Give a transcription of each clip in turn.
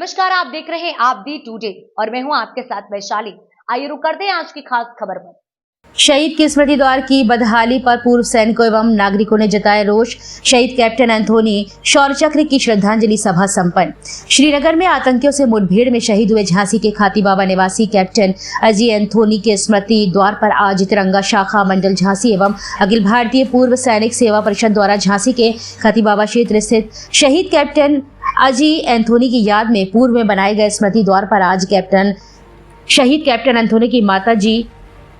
नमस्कार, आप देख रहे हैं आप दी टुडे और मैं हूं आपके साथ वैशाली। आइए रुक करते हैं आज की खास खबर पर। शहीद की स्मृति द्वार की बदहाली पर पूर्व सैनिकों एवं नागरिकों ने जताया रोष। शहीद कैप्टन एंथोनी शौर्य चक्र की श्रद्धांजलि सभा संपन्न। श्रीनगर में आतंकियों से मुठभेड़ में शहीद हुए झांसी के खातीबाबा निवासी कैप्टन अजय एंथोनी के स्मृति द्वार पर आज तिरंगा शाखा मंडल झांसी एवं अखिल भारतीय पूर्व सैनिक सेवा परिषद द्वारा झांसी के खातीबाबा क्षेत्र स्थित शहीद कैप्टन अजय एंथोनी की याद में पूर्व में बनाए गए स्मृति द्वार पर आज शहीद कैप्टन एंथोनी की माता जी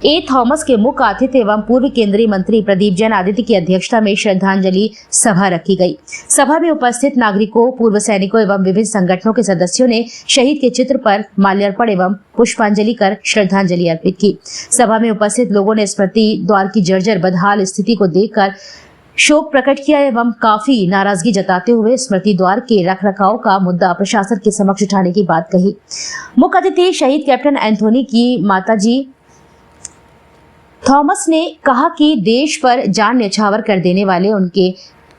ए थॉमस के मुख्य अतिथि एवं पूर्व केंद्रीय मंत्री प्रदीप जैन आदित्य की अध्यक्षता में श्रद्धांजलि सभा रखी गई। सभा में उपस्थित नागरिकों, पूर्व सैनिकों एवं विभिन्न संगठनों के सदस्यों ने शहीद के चित्र पर माल्यार्पण एवं पुष्पांजलि कर श्रद्धांजलि अर्पित की। सभा में उपस्थित लोगों ने स्मृति द्वार की जर्जर बदहाल स्थिति को देखकर शोक प्रकट किया एवं काफी नाराजगी जताते हुए स्मृति द्वार के रखरखाव का मुद्दा प्रशासन के समक्ष उठाने की बात कही। मुख्य अतिथि शहीद कैप्टन एंथोनी की माताजी थॉमस ने कहा कि देश पर जान न्यौछावर कर देने वाले उनके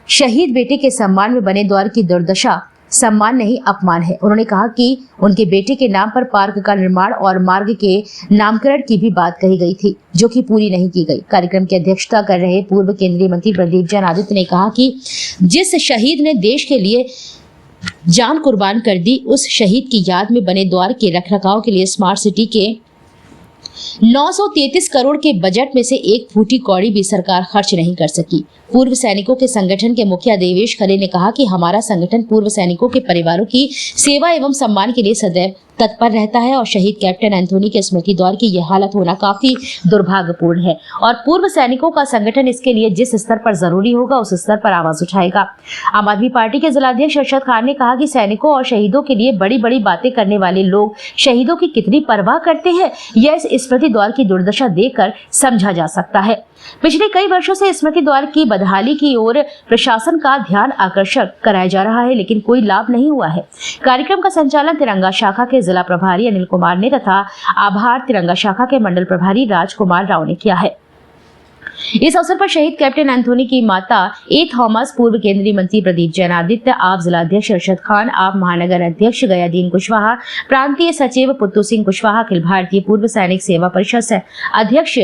शहीद बेटे के सम्मान में बने द्वार की दुर्दशा सम्मान नहीं अपमान है। उन्होंने कहा कि उनके बेटे के नाम पर पार्क का निर्माण और मार्ग के नामकरण की भी बात कही गई थी, जो कि पूरी नहीं की गई। कार्यक्रम की अध्यक्षता कर रहे पूर्व केंद्रीय मंत्री प्रदीप जैन आदित्य ने कहा कि जिस शहीद ने देश के लिए जान कुर्बान कर दी, उस शहीद की याद में बने द्वार के रखरखाव के लिए स्मार्ट सिटी के 933 करोड़ के बजट में से एक फूटी कौड़ी भी सरकार खर्च नहीं कर सकी। पूर्व सैनिकों के संगठन के मुखिया देवेश खरे ने कहा कि हमारा संगठन पूर्व सैनिकों के परिवारों की सेवा एवं सम्मान के लिए सदैव तत्पर रहता है और शहीद कैप्टन एंथोनी के स्मृति द्वार की यह हालत होना काफी दुर्भाग्यपूर्ण है और पूर्व सैनिकों का संगठन इसके लिए जिस स्तर पर जरूरी होगा उस स्तर पर आवाज उठाएगा। आम आदमी पार्टी के जिलाध्यक्ष अरशद खान ने कहा कि सैनिकों और शहीदों के लिए बड़ी बड़ी बातें करने वाले लोग शहीदों की कितनी परवाह करते हैं, यह इस स्मृति द्वार की दुर्दशा देखकर समझा जा सकता है। पिछले कई वर्षों से स्मृति द्वार की बदहाली की ओर प्रशासन का ध्यान आकर्षक कराया जा रहा है, लेकिन कोई लाभ नहीं हुआ है। कार्यक्रम का संचालन तिरंगा शाखा के जिला प्रभारी अनिल कुमार ने तथा आभार तिरंगा शाखा के मंडल प्रभारी राजकुमार राव ने किया है। इस अवसर पर शहीद कैप्टन एंथोनी की माता ए थॉमस, पूर्व केंद्रीय मंत्री प्रदीप जैन आदित्य, आप जिलाध्यक्ष अरशद खान, आप महानगर अध्यक्ष गयादीन कुशवाहा, प्रांतीय सचिव पुत्तू सिंह कुशवाहा, अखिल भारतीय पूर्व सैनिक सेवा परिषद से अध्यक्ष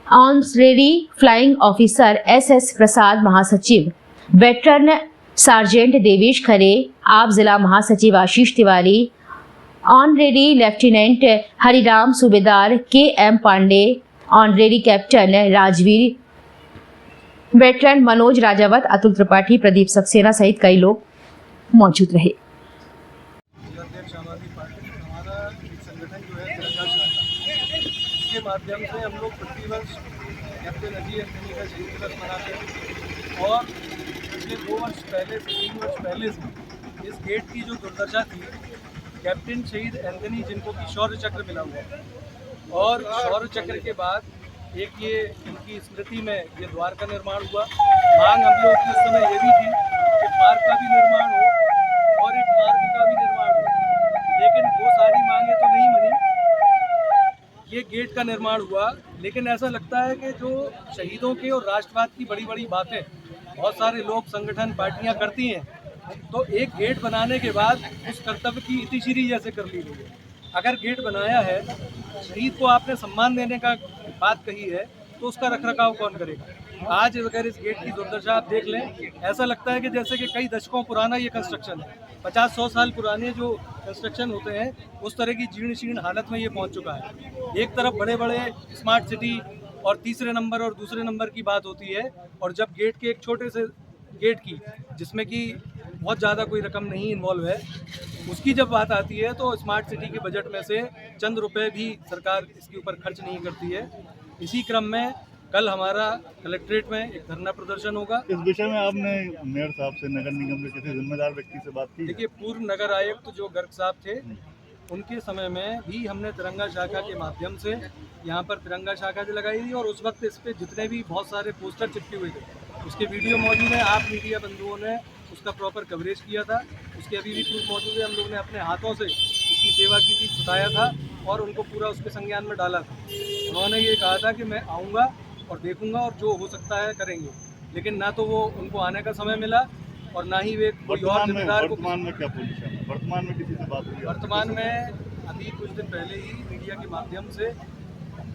honorary flying officer S Prasad, महासचिव वेटरन सार्जेंट देवेश खरे, आप जिला महासचिव Ashish Tiwari, honorary lieutenant Hariram, Subedar K M. Pandey, honorary captain Rajveer, veteran Manoj Rajawat, Atul Tripathi, Pradeep Saxena सहित कई लोग मौजूद रहे। के माध्यम से हम लोग प्रतिवर्ष कैप्टन अजय एंथोनी का शहीद दिवस मनाते हैं और पिछले 2 वर्ष पहले से 3 वर्ष पहले से इस गेट की जो दुर्दशा थी, कैप्टन शहीद एंथोनी जिनको कि शौर्य चक्र मिला हुआ और शौर्य चक्र के बाद एक ये इनकी स्मृति में ये द्वार का निर्माण हुआ। मांग हम लोग की उस समय ये भी थी कि पार्क का भी निर्माण हो और एक मार्ग का भी निर्माण हो, लेकिन वो सारी मांगें तो नहीं बनी। ये गेट का निर्माण हुआ, लेकिन ऐसा लगता है कि जो शहीदों के और राष्ट्रवाद की बड़ी बड़ी बातें बहुत सारे लोग, संगठन, पार्टियां करती हैं, तो एक गेट बनाने के बाद उस कर्तव्य की इतिश्री जैसे कर ली गई है। अगर गेट बनाया है, शहीद को आपने सम्मान देने का बात कही है, तो उसका रखरखाव कौन करेगा? आज अगर इस गेट की दुर्दशा आप देख लें, ऐसा लगता है कि जैसे कि कई दशकों पुराना ये कंस्ट्रक्शन है, 50-100 साल पुराने जो कंस्ट्रक्शन होते हैं उस तरह की जीर्ण शीर्ण हालत में ये पहुंच चुका है। एक तरफ बड़े बड़े स्मार्ट सिटी और तीसरे नंबर और दूसरे नंबर की बात होती है, और जब गेट के एक छोटे से गेट की, जिसमें कि बहुत ज़्यादा कोई रकम नहीं इन्वॉल्व है, उसकी जब बात आती है तो स्मार्ट सिटी के बजट में से चंद रुपए भी सरकार इसके ऊपर खर्च नहीं करती है। इसी क्रम में कल हमारा कलेक्ट्रेट में एक धरना प्रदर्शन होगा। इस विषय में आपने मेयर साहब से, नगर निगम के किसी जिम्मेदार व्यक्ति से बात की? देखिए, पूर्व नगर आयुक्त जो गर्ग साहब थे, उनके समय में भी हमने तिरंगा शाखा के माध्यम से यहाँ पर तिरंगा शाखा जो लगाई थी और उस वक्त इस पर जितने भी बहुत सारे पोस्टर चिपके हुए थे उसके वीडियो मौजूद है। आप मीडिया बंधुओं ने उसका प्रॉपर कवरेज किया था, उसके अभी भी प्रूफ मौजूद है। हम लोग ने अपने हाथों से उसकी सेवा की थी, छुटाया था और उनको पूरा उसके संज्ञान में डाला था। उन्होंने ये कहा था कि मैं आऊँगा और देखूँगा और जो हो सकता है करेंगे, लेकिन ना तो वो उनको आने का समय मिला और ना ही वे कोई और जिम्मेदार को। वर्तमान में क्या पोजीशन है? वर्तमान में किसी से बात हुई? वर्तमान में अभी कुछ दिन पहले ही मीडिया के माध्यम से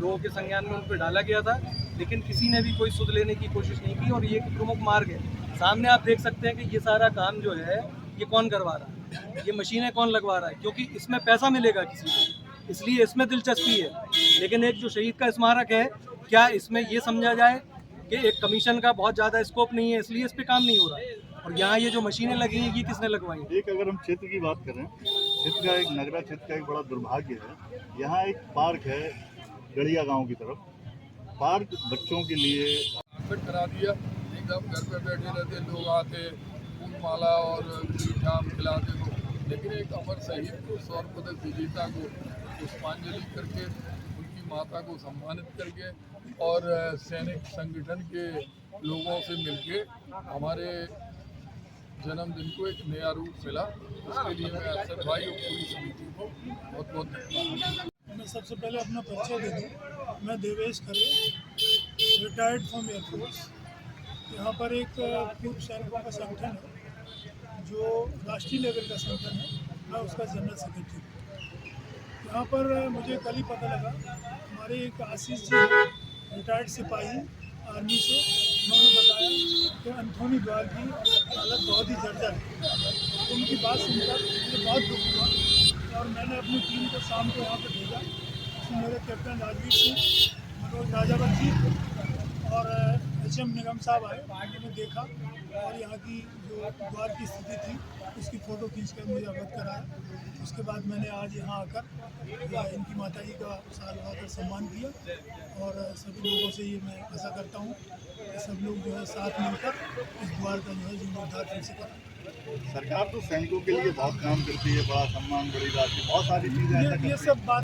लोगों के संज्ञान में उन पर डाला गया था, लेकिन किसी ने भी कोई सुध लेने की कोशिश नहीं की। और ये एक प्रमुख मार्ग है, सामने आप देख सकते हैं कि ये सारा काम जो है ये कौन करवा रहा है, ये मशीनें कौन लगवा रहा है, क्योंकि इसमें पैसा मिलेगा किसी को, इसलिए इसमें दिलचस्पी है। लेकिन एक जो शहीद का स्मारक है, क्या इसमें ये समझा जाए कि एक कमीशन का बहुत ज़्यादा स्कोप नहीं है, इसलिए इस पर काम नहीं हो रहा है। और यहाँ ये जो मशीनें लगी हैं, ये किसने लगवाई? एक अगर हम क्षेत्र की बात करें, क्षेत्र का एक नगरा क्षेत्र का एक बड़ा दुर्भाग्य है, यहाँ एक पार्क है गड़िया गांव की तरफ। पार्क बच्चों के लिए फिट करा दिया, एकदम घर पे बैठे रहते, लोग आते फूल माला और जाम खिलाते को, लेकिन एक अमर शहीद को, स्वर्ण पदक विजेता को पुष्पांजलि करके, उनकी माता को सम्मानित करके और सैनिक संगठन के लोगों से मिलके हमारे जन्मदिन को एक नया रूप मिला। उसके लिए मैं अफसर भाई और पूरी समिति को बहुत बहुत धन्यवाद। मैं सबसे पहले अपना परिचय दे दूँ। मैं देवेश खरे, रिटायर्ड फ्रॉम एयरफोर्स। यहाँ पर एक पूर्व सैनिकों का संगठन है जो राष्ट्रीय लेवल का संगठन है, मैं उसका जनरल सेक्रेटरी हूँ। यहाँ पर मुझे कल ही पता लगा, हमारे एक आशीष जी हैं, रिटायर्ड सिपाही आर्मी से, उन्होंने बताया कि एंथोनी द्वार की हालत बहुत ही जर्जर है। उनकी बात सुनकर मुझे बहुत दुख हुआ और मैंने अपनी टीम को शाम को यहाँ पर भेजा। उसमें मेरे कैप्टन राजवीर सिंह, मनोज राजावत जी और HM निगम साहब आए। उन्होंने देखा और यहाँ की जो द्वार की स्थिति थी उसकी फ़ोटो खींचकर मुझे अवगत कराया। उसके बाद मैंने आज यहाँ आकर इनकी माता जी का साल लगाकर सम्मान किया और सभी लोगों से ये मैं आशा करता हूँ कि सब लोग जो है साथ मिलकर इस द्वार का जो है जीर्णोद्धार फिर से करें। सरकार तो सैनिकों के लिए बहुत काम करती है, बड़ा सम्मान, बड़ी राशि, बहुत सारी चीजें। ये सब बात